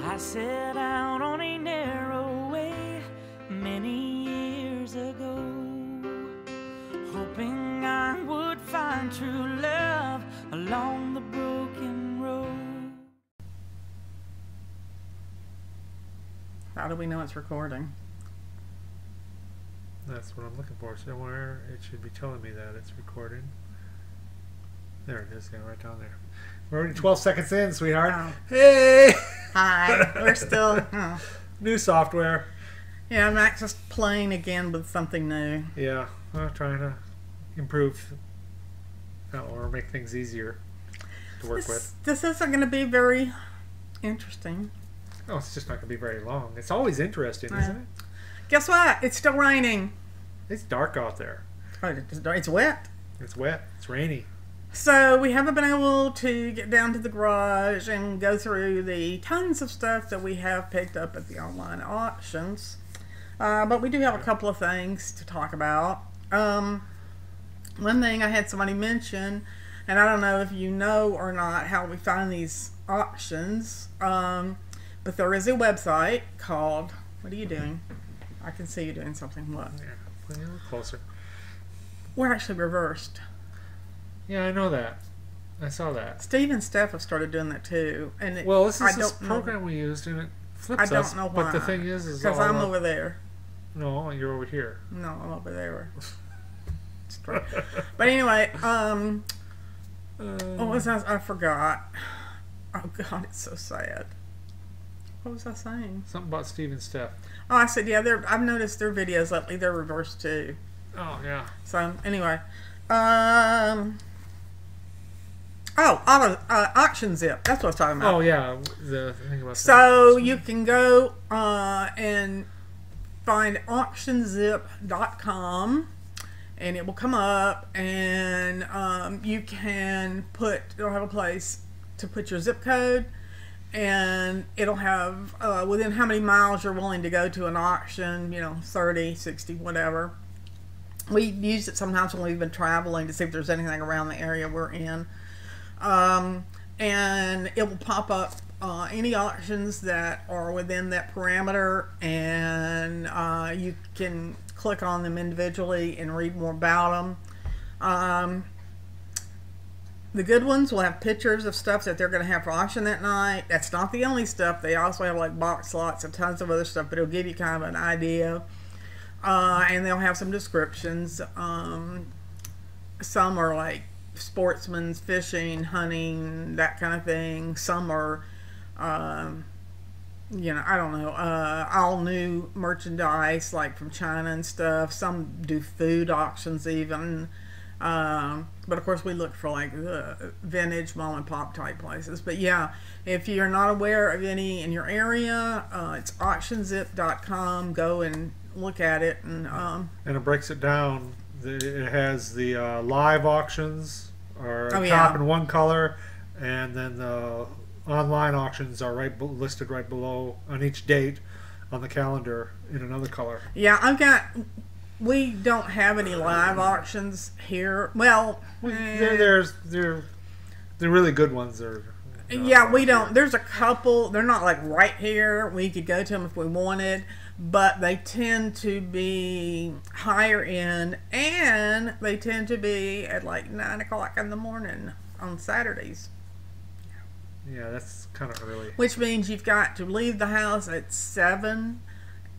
I set out on a narrow way many years ago, hoping I would find true love along the broken road. How do we know it's recording? That's what I'm looking for. Somewhere it should be telling me that it's recording. There it is, yeah, right down there. We're already 12 seconds in, sweetheart. Oh. Hey! Hi. We're still... New software. Yeah, Max is playing again with something new. Yeah, I'm trying to improve or make things easier to work with. This isn't going to be very interesting. Oh, it's just not going to be very long. It's always interesting, isn't it? Guess what? It's still raining. It's dark out there. Oh, it's wet. It's wet. It's rainy. So we haven't been able to get down to the garage and go through the tons of stuff that we have picked up at the online auctions. But we do have a couple of things to talk about. One thing I had somebody mention, and I don't know if you know or not how we find these auctions, but there is a website called, what are you doing? I can see you doing something. What? Yeah, put it a little closer. We're actually reversed. Yeah, I know that. I saw that. Steve and Steph have started doing that too. And well, this is this program we used, and it flips us. I don't know why. But the thing is because I'm over there. No, you're over here. No, I'm over there. But anyway, what was I forgot. Oh God, it's so sad. What was I saying? Something about Steve and Steph. Oh, I said yeah. I've noticed their videos lately. They're reversed too. Oh yeah. So anyway, Auction Zip. That's what I was talking about. Oh yeah, the thing about so that. you can go and find auctionzip.com, and it will come up, and you can it'll have a place to put your zip code, and it'll have within how many miles you're willing to go to an auction, 30, 60, whatever. We use it sometimes when we've been traveling to see if there's anything around the area we're in. And it will pop up any auctions that are within that parameter, and you can click on them individually and read more about them. The good ones will have pictures of stuff that they're going to have for auction that night. That's not the only stuff. They also have like box slots and tons of other stuff, but it'll give you kind of an idea. And they'll have some descriptions. Some are like sportsman's fishing, hunting, that kind of thing. Some are, I don't know, all new merchandise like from China and stuff. Some do food auctions even. But of course we look for like the vintage mom and pop type places. But yeah, if you're not aware of any in your area, it's auctionzip.com. Go and look at it, and it breaks it down. It has the live auctions are top in one color, and then the online auctions are listed right below on each date on the calendar in another color. Yeah, we don't have any live auctions here. Well, they're really good ones. Yeah, we don't. There's a couple. They're not like right here. We could go to them if we wanted, but they tend to be higher end, and they tend to be at like 9 o'clock in the morning on Saturdays. Yeah, that's kind of early. Which means you've got to leave the house at 7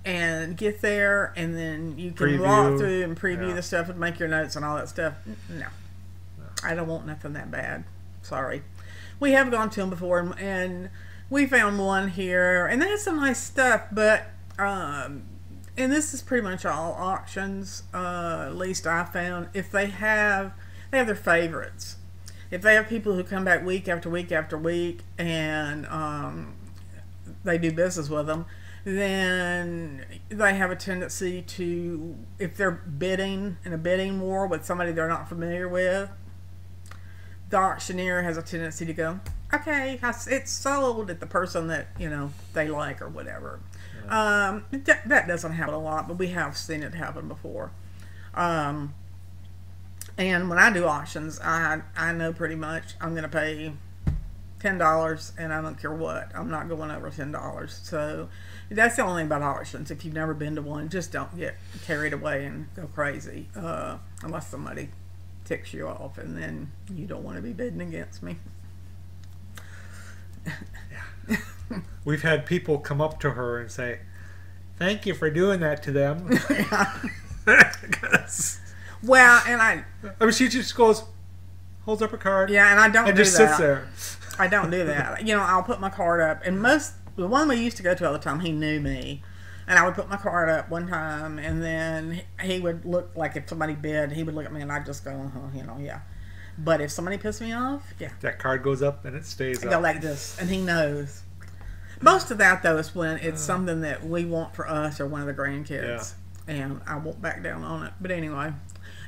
and get there, and then you can walk through and preview the stuff and make your notes and all that stuff. No. I don't want nothing that bad. Sorry. We have gone to them before, and we found one here, and they had some nice stuff, but and this is pretty much all auctions, at least I found. If they have their favorites. If they have people who come back week after week after week, and they do business with them, then they have a tendency to, if they're bidding in a bidding war with somebody they're not familiar with, the auctioneer has a tendency to go, okay, it's sold at the person that, they like or whatever. Yeah. That doesn't happen a lot, but we have seen it happen before. And when I do auctions, I know pretty much I'm going to pay $10, and I don't care what. I'm not going over $10. So that's the only thing about auctions. If you've never been to one, just don't get carried away and go crazy unless somebody ticks you off, and then you don't want to be bidding against me. Yeah. We've had people come up to her and say, "Thank you for doing that to them." Well, and I mean, she just goes, holds up her card. Yeah, and I don't and do just that. sits there. I don't do that. You know, I'll put my card up, and the one we used to go to all the time, he knew me, and I would put my card up one time, and then he would look like if somebody bid, he would look at me, and I'd just go, you know, yeah. But if somebody pissed me off, yeah, that card goes up and it stays I up. go like this, and he knows. Most of that though is when it's something that we want for us or one of the grandkids, and I won't back down on it. But anyway,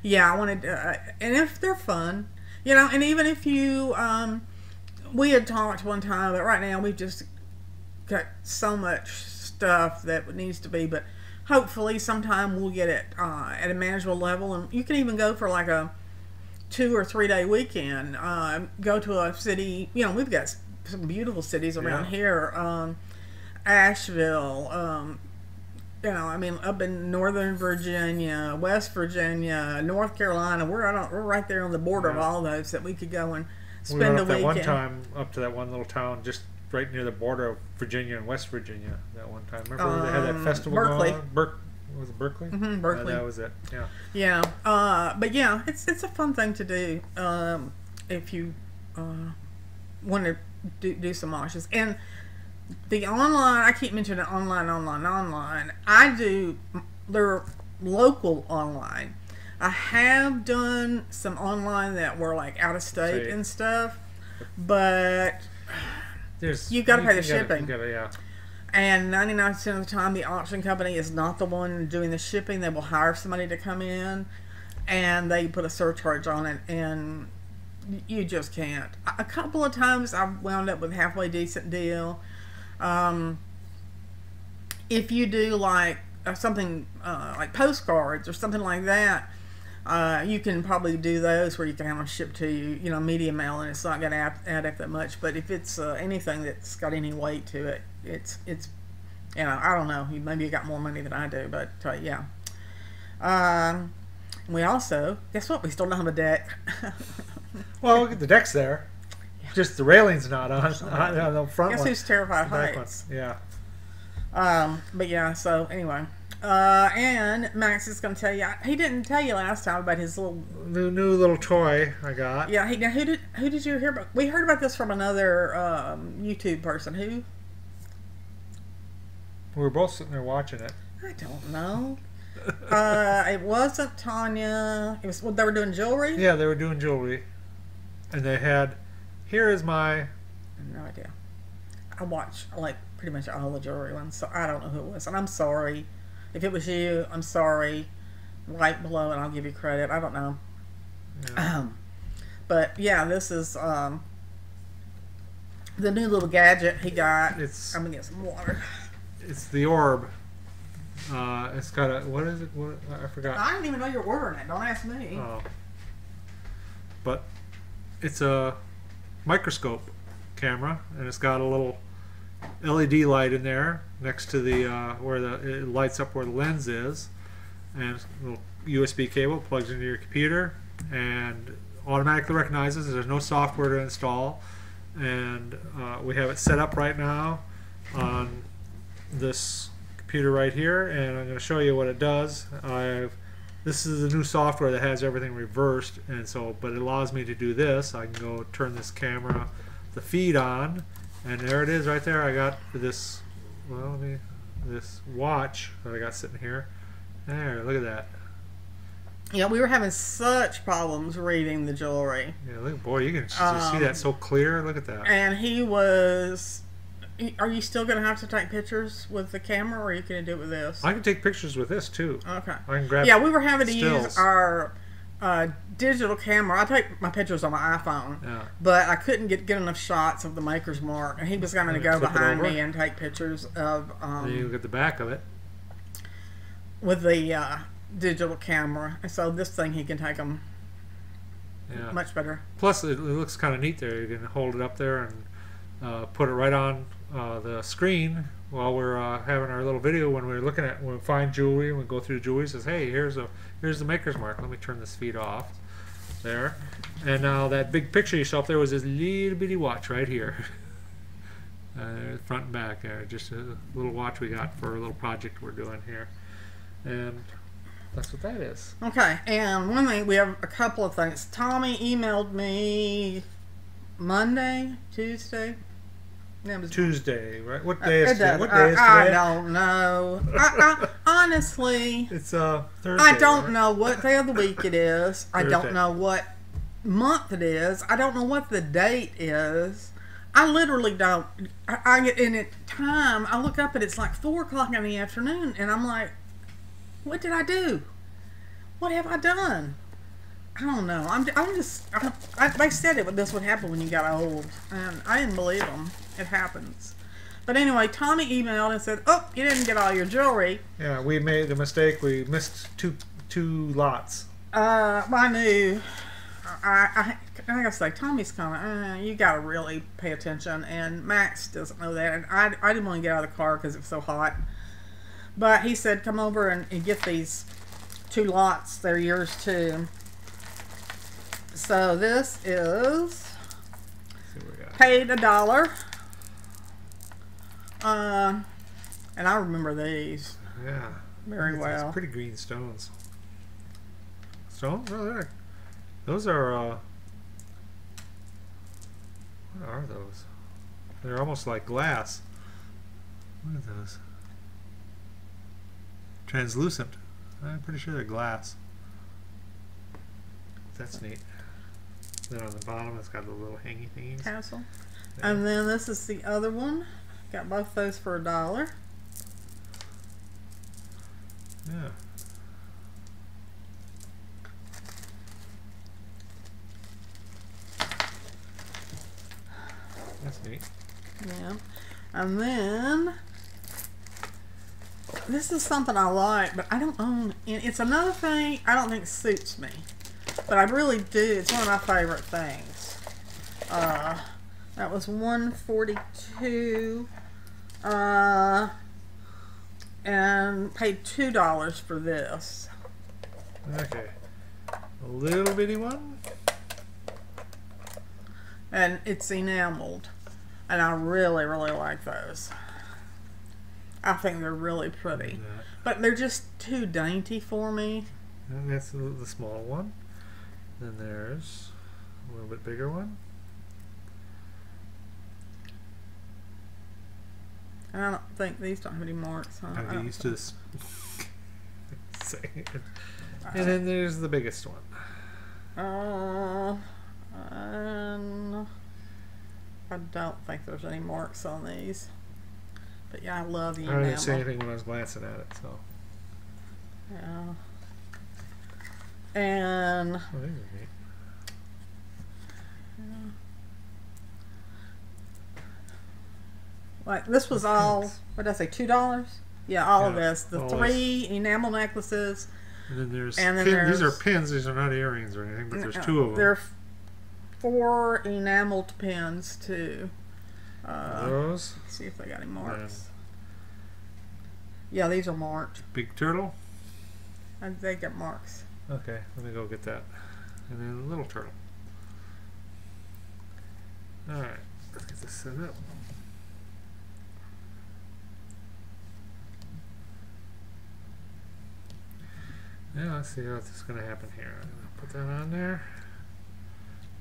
yeah, I wanted, and if they're fun, you know, and even if you, we had talked one time, but right now we've just got so much stuff that needs to be, but hopefully sometime we'll get it at a manageable level, and you can even go for like a 2 or 3 day weekend. Go to a city, you know, we've got some beautiful cities around here, Asheville, you know, I mean, up in Northern Virginia, West Virginia, North Carolina, we're right there on the border of all those that we could go and spend a weekend. We went up that one time up to that one little town just right near the border of Virginia and West Virginia. That one time, remember they had that festival Berkeley. going on? Was it Berkeley? Mm-hmm, Berkeley. That was it. Yeah. Yeah, but yeah, it's a fun thing to do if you want to do some auctions. And the online, I keep mentioning online. I do, they're local online. I have done some online that were like out of state and stuff, but you've got to pay the shipping. And 99% of the time, the auction company is not the one doing the shipping. They will hire somebody to come in, and they put a surcharge on it, and you just can't. A couple of times, I've wound up with a halfway decent deal. If you do like something like postcards or something like that, you can probably do those where you can have them shipped to you, you know, media mail, and it's not going to add up that much. But if it's anything that's got any weight to it, it's you know, I don't know, maybe you got more money than I do, but yeah. We also, guess what, we still don't have a deck. Well, the deck's there, just the railing's not on the front. Guess who's terrified of heights? Yeah. But yeah, so anyway, and Max is going to tell you, he didn't tell you last time about his little new little toy I got. Yeah, now who did you hear about? We heard about this from another YouTube person. Who? We were both sitting there watching it. I don't know. It wasn't Tanya. It was, they were doing jewelry? Yeah, they were doing jewelry. And they had, here is my... I have no idea. I watch like pretty much all the jewelry ones, so I don't know who it was. And I'm sorry. If it was you, I'm sorry. Right below, and I'll give you credit. I don't know. Yeah. But yeah, this is the new little gadget he got. I'm going to get some water. It's the orb. It's got a, what is it? What, I forgot. I didn't even know you were ordering it. Don't ask me. Oh. But it's a microscope camera, and it's got a little LED light in there next to the where it lights up where the lens is, and a little USB cable plugs into your computer and automatically recognizes. There's no software to install, and we have it set up right now on this computer right here, and I'm going to show you what it does. This is the new software that has everything reversed, and so, but it allows me to do this. I can go turn this camera, the feed on, and there it is right there. I got this, well, this watch that I got sitting here. There, look at that. Yeah, we were having such problems reading the jewelry. Yeah, look, boy, you can just see that so clear. Look at that. And he was... Are you still going to have to take pictures with the camera, or are you going to do it with this? I can take pictures with this, too. Okay. I can grab we were having to use our digital camera. I take my pictures on my iPhone, but I couldn't get enough shots of the maker's mark, and he was going to go behind me and take pictures of... you look at the back of it. With the digital camera. And so this thing, he can take them much better. Plus, it looks kind of neat there. You can hold it up there and put it right on the screen while we're having our little video when we're looking at when we find jewelry and we go through the jewelry. It says, hey, here's the maker's mark. Let me turn this feed off there. And now that big picture you saw up there was this little bitty watch right here. Front and back there. Just a little watch we got for a little project we're doing here. And that's what that is. Okay, and one thing, we have a couple of things. Tommy emailed me Monday, Tuesday. It was Tuesday, right? What day is today? I don't know. Honestly, it's Thursday. I don't right? know what day of the week it is. I Thursday. don't know what month it is. I don't know what the date is. I literally don't. I get in at time. I look up and it's like 4 o'clock in the afternoon, and I'm like, what did I do? What have I done? I don't know. They said this would happen when you got old, and I didn't believe them. It happens. But anyway, Tommy emailed and said, oh, you didn't get all your jewelry. Yeah, we made a mistake. We missed two lots. I knew. I gotta say, Tommy's kind of, you gotta really pay attention, and Max doesn't know that, and I didn't want to get out of the car because it was so hot. But he said, come over and get these 2 lots. They're yours too. So this is paid $1. And I remember these. Yeah. Very well. It's pretty green stones. Stones? Oh, those are, what are those? They're almost like glass. What are those? Translucent. I'm pretty sure they're glass. That's neat. Then on the bottom it's got the little hangy thingies. Tassel. Yeah. And then this is the other one. Got both those for $1. Yeah. That's neat. Yeah. And then this is something I like, but I don't own. It's another thing I don't think suits me, but I really do. It's one of my favorite things. That was $142, and paid $2 for this. Okay. A little bitty one. And it's enameled, and I really, really like those. I think they're really pretty, but they're just too dainty for me. And that's the small one. Then there's a little bit bigger one. And I don't think these don't have any marks. Huh? I'm used to this. And then there's the biggest one. And I don't think there's any marks on these. But yeah, I love the enamel. I didn't see anything when I was glancing at it, so. Yeah. And Oh, these are neat. like this was all, what did I say, $2? Yeah, all of this. The all 3 enamel necklaces. And then there's And then these are there's- pins. These are not earrings or anything, but there's 2 of them. There are 4 enameled pins too. Those. Let's see if they got any marks. Yeah, these are marked. Big turtle. They got marks. Okay, let me go get that. And then the little turtle. Alright, let's get this set up. Now let's see what's going to happen here. I'm going to put that on there.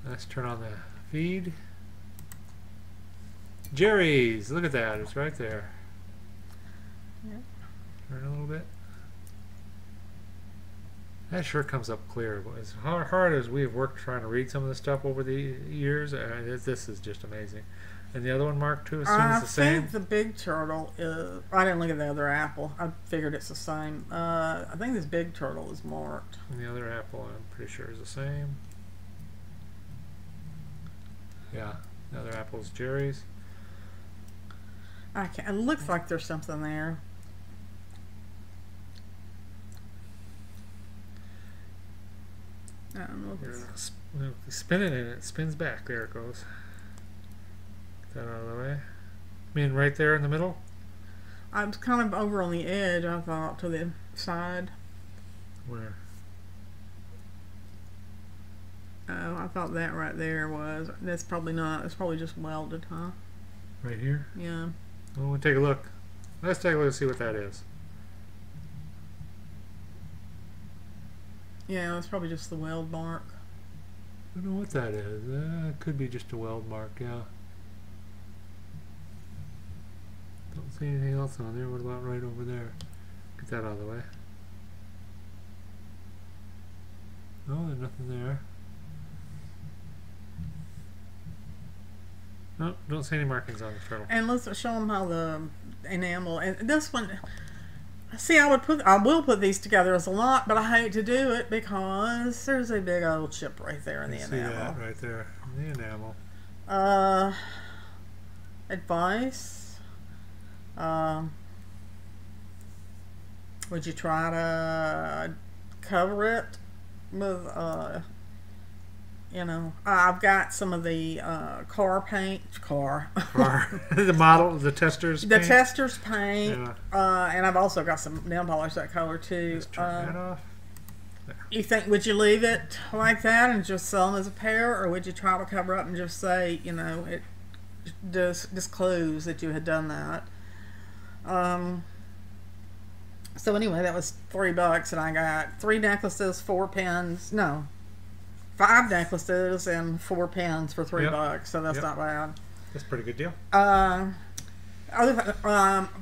Let's turn on the feed. Jerry's, look at that, it's right there. Yep. Turn a little bit. That sure comes up clear. As hard as we've worked trying to read some of this stuff over the years, this is just amazing. And the other one marked too, assume it's the same? I think the big turtle is, I didn't look at the other apple. I figured it's the same. I think this big turtle is marked. And the other apple, I'm pretty sure, is the same. Yeah, the other apple is Jerry's. It looks like there's something there. I don't know if it's... Spin it and it spins back. There it goes. Get that out of the way. I mean, right there in the middle? I was kind of over on the edge, I thought, to the side. Where? Oh, I thought that right there was. That's probably not. It's probably just welded, huh? Right here? Yeah. Well, we'll take a look. Let's take a look and see what that is. Yeah, it's probably just the weld mark. I don't know what that is. It could be just a weld mark, yeah. Don't see anything else on there. What about right over there? Get that out of the way. No, there's nothing there. No, don't see any markings on the turtle. And let's show them how the enamel. And this one, see, I will put these together as a lot, but I hate to do it because there's a big old chip right there in the enamel. See that right there, in the enamel. Advice. Would you try to cover it with, you know, I've got some of the car paint. The model, the tester's paint. The tester's paint. Yeah. And I've also got some nail polish that color too. Let's turn that off. There. You think, would you leave it like that and just sell them as a pair, or would you try to cover up and just say, you know, it disclose that you had done that? So anyway, that was $3, and I got 3 necklaces, 4 pins. No, 5 necklaces and 4 pins for $3. So that's not bad. That's a pretty good deal.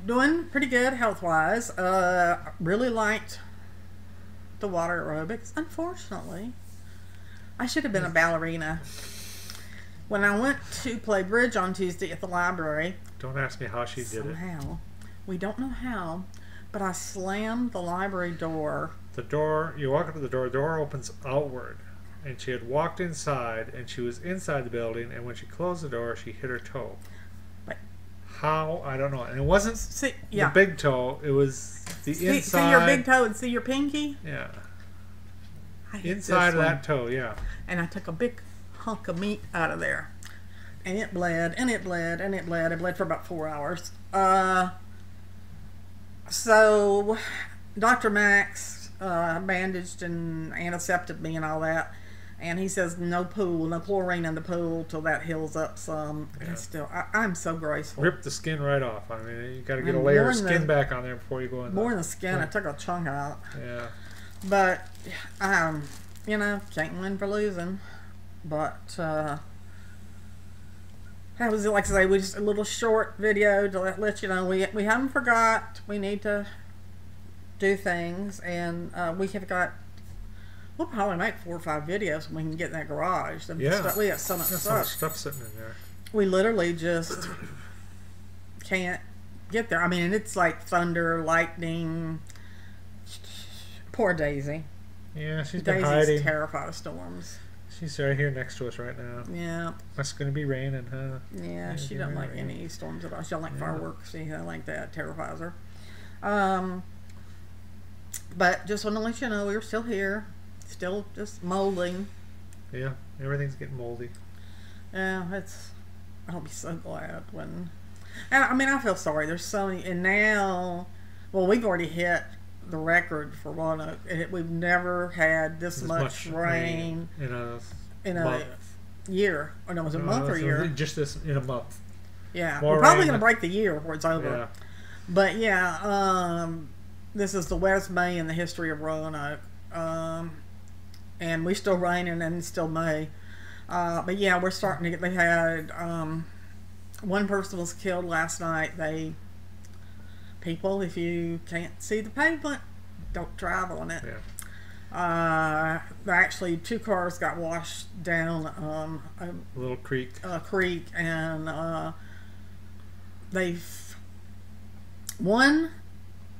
Doing pretty good health wise. Really liked the water aerobics. Unfortunately, I should have been a ballerina. When I went to play bridge on Tuesday at the library, don't ask me how she did it. Somehow, we don't know how, but I slammed the library door. The door, you walk up to the door opens outward. And she had walked inside, and she was inside the building, and when she closed the door, she hit her toe. But how? I don't know. And it wasn't the big toe, it was the inside. See your big toe and see your pinky? Yeah. Inside of that toe, yeah. And I took a big hunk of meat out of there. And it bled, and it bled, and it bled. It bled for about 4 hours. So, Dr. Max bandaged and antiseptic me and all that. And he says no pool, no chlorine in the pool till that heals up some. Yeah. And still, I'm so graceful. Rip the skin right off. I mean, you got to get a layer of skin back on there before you go in. More than the skin, I took a chunk out. Yeah. But, you know, can't win for losing. But, that was, like I say, we just a little short video to let you know we haven't forgot. We need to do things, and we have got. We'll probably make 4 or 5 videos when we can get in that garage. Yeah. We have so much stuff sitting in there. We literally just can't get there. I mean, it's like thunder, lightning. Poor Daisy. Yeah, she's been hiding. Daisy's terrified of storms. She's right here next to us right now. Yeah. It's going to be raining, huh? Yeah, she doesn't like any storms at all. She doesn't like fireworks. She doesn't like that. Terrifies her. But just want to let you know we're still here. Still just molding. Yeah, everything's getting moldy. Yeah, I'll be so glad when. And I mean, I feel sorry. There's so many, and now, well, we've already hit the record for Roanoke. We've never had this much rain in a month. Year. Or no, it was a month or a year. Just this in a month. Yeah, we're probably going to break the year before it's over. Yeah. But yeah, this is the wettest May in the history of Roanoke. And we still raining and it's still May. But yeah, we're starting to get, they had, one person was killed last night. People, if you can't see the pavement, don't drive on it. Yeah. Actually 2 cars got washed down, a little creek. And, one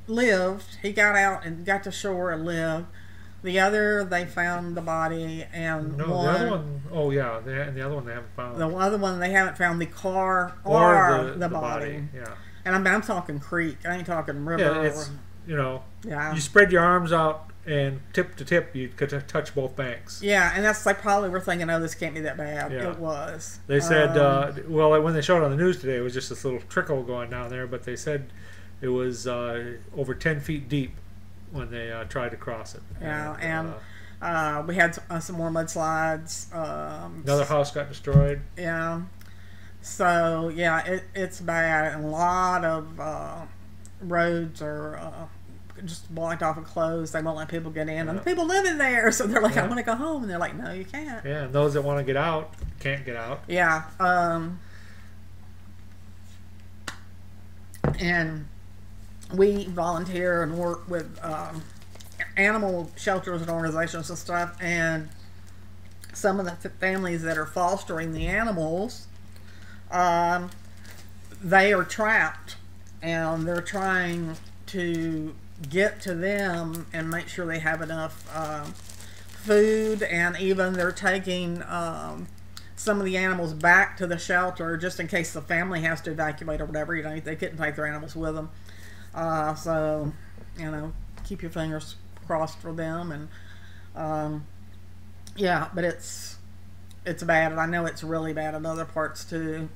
lived, he got out and got to shore and lived. The other, they found the body, and the other one, oh yeah, and the other one they haven't found. The other one, they haven't found the car or the body. Yeah. And I'm talking creek. I ain't talking river. Yeah, it's, you know, you spread your arms out and tip to tip, you could touch both banks. Yeah, and that's like probably we're thinking, oh, this can't be that bad. Yeah. It was. They said, well, when they showed it on the news today, it was just this little trickle going down there, but they said it was over 10 feet deep when they tried to cross it. Yeah, and we had some more mudslides. Another house got destroyed. Yeah. So, yeah, it's bad. And a lot of roads are just blocked off and closed. They won't let people get in. And the people live in there, so they're like, I want to go home. And they're like, no, you can't. Yeah, and those that want to get out can't get out. Yeah. And we volunteer and work with animal shelters and organizations and stuff. And some of the families that are fostering the animals, they are trapped. And they're trying to get to them and make sure they have enough food, and even they're taking some of the animals back to the shelter just in case the family has to evacuate or whatever. You know, they couldn't take their animals with them. So, you know, keep your fingers crossed for them. And yeah, but it's bad, and I know it's really bad in other parts too.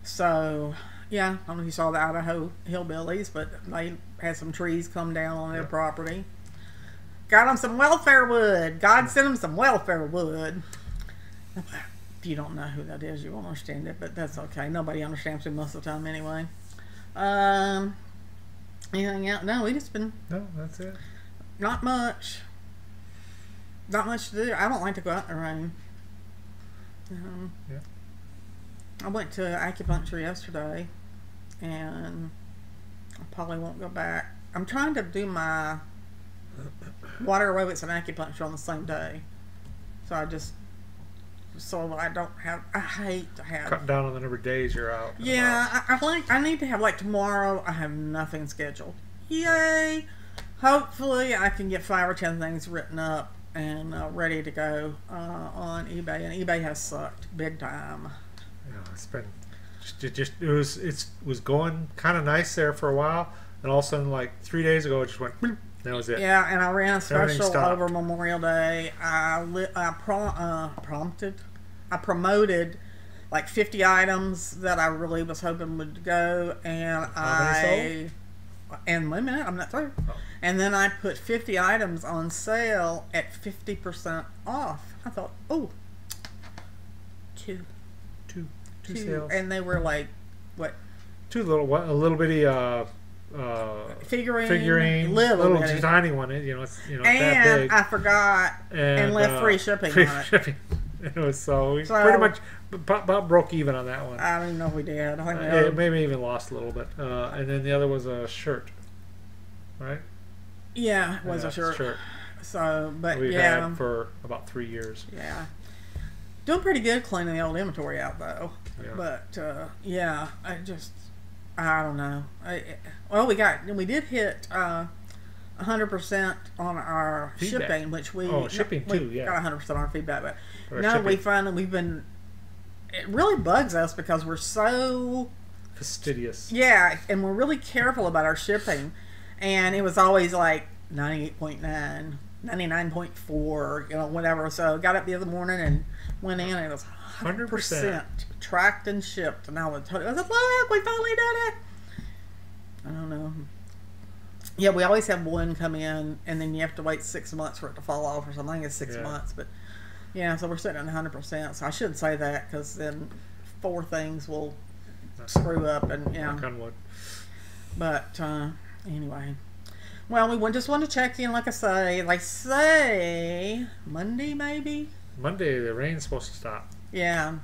So yeah, I don't know if you saw the Idaho hillbillies, but they had some trees come down on their property. Got them some welfare wood. God sent them some welfare wood. If you don't know who that is, you won't understand it, but that's okay. Nobody understands it most of the time anyway. Anything else? No, we just been... No, that's it. Not much. Not much to do. I don't like to go out in the rain. Yeah. I went to acupuncture yesterday, and I probably won't go back. I'm trying to do my water aerobics and acupuncture on the same day. So I just, so I don't have, I hate to have. Cut down on the number of days you're out. Yeah, I need to have, like tomorrow, I have nothing scheduled. Yay! Hopefully I can get 5 or 10 things written up and ready to go on eBay. And eBay has sucked big time. Yeah, it's been it was going kind of nice there for a while, and all of a sudden, like 3 days ago, it just went. That was it. Yeah, and I ran a special over Memorial Day. I promoted like 50 items that I really was hoping would go, and and wait a minute, I'm not through. Oh. And then I put 50 items on sale at 50% off. I thought, oh, two sales, and they were like, what? A little bitty figurine, little tiny one. It's and that big. I forgot and left free shipping on it. Shipping. It was so pretty much about broke even on that one. I don't even know if we did. I think maybe even lost a little bit. And then the other was a shirt, right? Yeah, it was a shirt. So, but we've had for about 3 years. Yeah, doing pretty good cleaning the old inventory out though. Yeah. But yeah, I don't know. We did hit 100% on our feedback. Shipping, which we got 100% on our feedback. But no, we've been. It really bugs us because we're so fastidious. Yeah, and we're really careful about our shipping, and it was always like 98.9, 99.4, whatever. So got up the other morning and went in, and it was 100% tracked and shipped, and I was like, look, we finally did it. I don't know. Yeah, we always have one come in, and then you have to wait 6 months for it to fall off or something. I think it's 6 months, but yeah, so we're sitting at 100%. So I shouldn't say that because then 4 things will screw up, and yeah. But anyway, well, we just want to check in. Like I say, they say Monday maybe. Monday, the rain's supposed to stop. Yeah,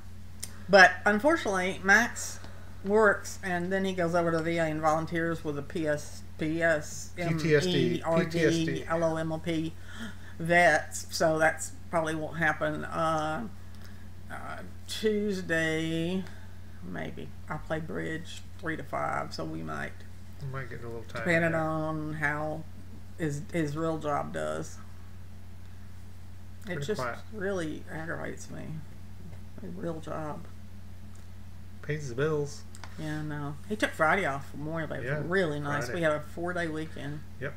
but unfortunately, Max works, and then he goes over to the VA and volunteers with the PTSD vets. So that's probably won't happen. Tuesday, maybe. I play bridge 3 to 5, so we might get a little time. Depending on how his real job does. It just really aggravates me. A real job. Pays the bills. Yeah, no. He took Friday off for Memorial Day. It was really nice. Friday. We had a 4-day weekend. Yep.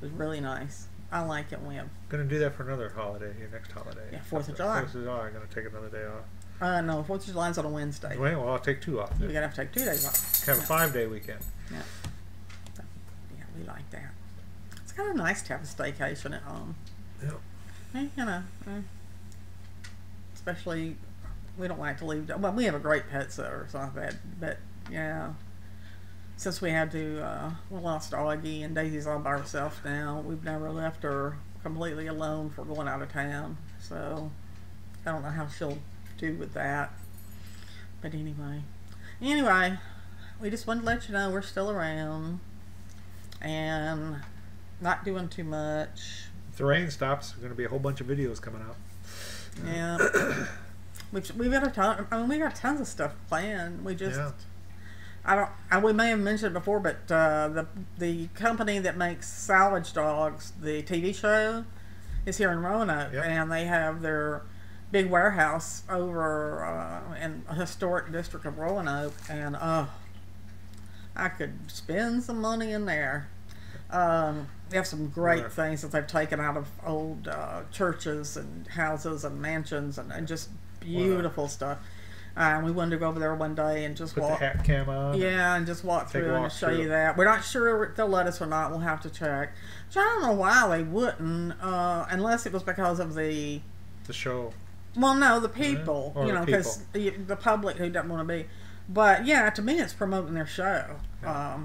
It was really nice. I like it when we have. Going to do that for another holiday, your next holiday. Yeah, 4th of July. 4th of July, I'm going to take another day off. No, 4th of July is on a Wednesday. Well, I'll take 2 off then. You're going to have to take 2 days off. Have a 5-day weekend. Yeah. Yeah, we like that. It's kind of nice to have a staycation at home. Yep. You know, especially, we don't like to leave. Well, we have a great pet sitter, so but yeah, since we had to, we lost Augie and Daisy's all by herself now. We've never left her completely alone for going out of town. So I don't know how she'll do with that. But anyway, we just wanted to let you know we're still around and not doing too much. If the rain stops, there's going to be a whole bunch of videos coming out. Yeah. We've got a ton. I mean, we got tons of stuff planned. We just, we may have mentioned it before, but the company that makes Salvage Dogs, the TV show, is here in Roanoke, and they have their big warehouse over in a historic district of Roanoke, and I could spend some money in there. They have some great things that they've taken out of old churches and houses and mansions and just beautiful stuff. We wanted to go over there one day and just walk. Put the hat cam on. Yeah, and just walk through and show you that. We're not sure if they'll let us or not. We'll have to check. So I don't know why they wouldn't, unless it was because of the show. Well, no, the people. Or because the public who doesn't want to be. But yeah, to me, it's promoting their show. Yeah.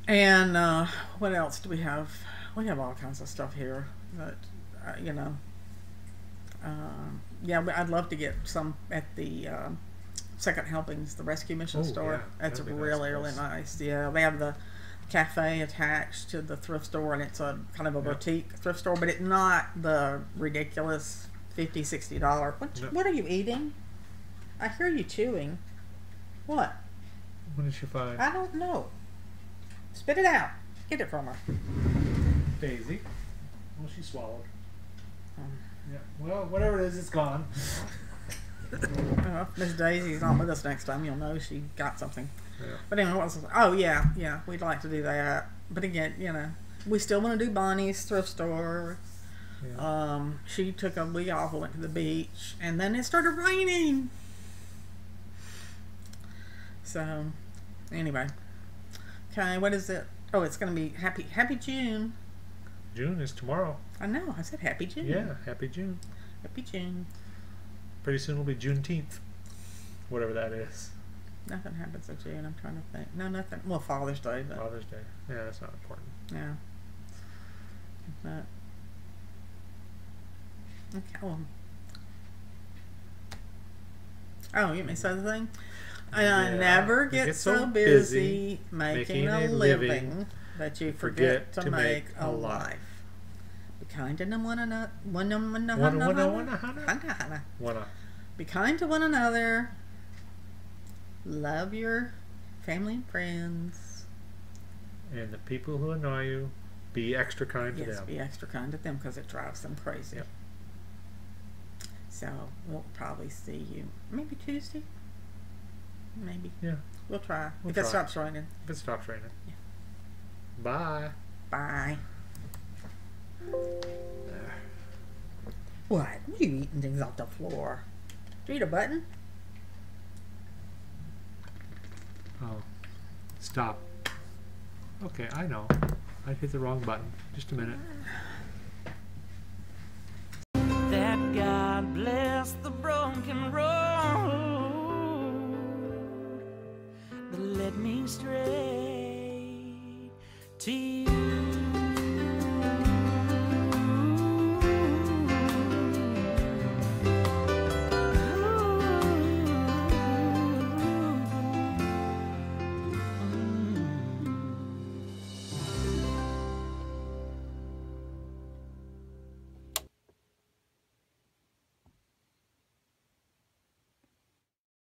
And what else do we have? We have all kinds of stuff here that, yeah, I'd love to get some at the Second Helpings, the Rescue Mission store. Yeah. That's really nice. Yeah, they have the cafe attached to the thrift store, and it's a kind of a boutique thrift store, but it's not the ridiculous $50, $60. What are you eating? I hear you chewing. What? What did she find? I don't know. Spit it out. Get it from her. Daisy. Well, she swallowed. Yeah. Well, whatever it is, it's gone. Miss Daisy's not with us next time. You'll know she got something. Yeah. But anyway, yeah, we'd like to do that. But again, we still want to do Bonnie's thrift store. Yeah. She took a week off, went to the beach, and then it started raining. So, anyway. Okay, what is it? Oh, it's going to be Happy June. June is tomorrow. I know. I said Happy June. Yeah, Happy June. Happy June. Pretty soon will be Juneteenth. Whatever that is. Nothing happens in June. I'm trying to think. No, nothing. Well, Father's Day. But Father's Day. Yeah, that's not important. Yeah. But, okay. Well. Oh, you want me to say the thing? I never get so busy making a living that you forget to make a life. Be kind to one another. Be kind to one another. Love your family and friends. And the people who annoy you, be extra kind to them. Yes, be extra kind to them because it drives them crazy. Yep. So we'll probably see you maybe Tuesday. Maybe. Yeah. We'll try. If it stops raining. If it stops raining. Yeah. Bye. Bye. What? What are you eating things off the floor? Did you eat a button? Oh. Stop. Okay, I know. I hit the wrong button. Just a minute. That God bless the broken road that led me straight to you.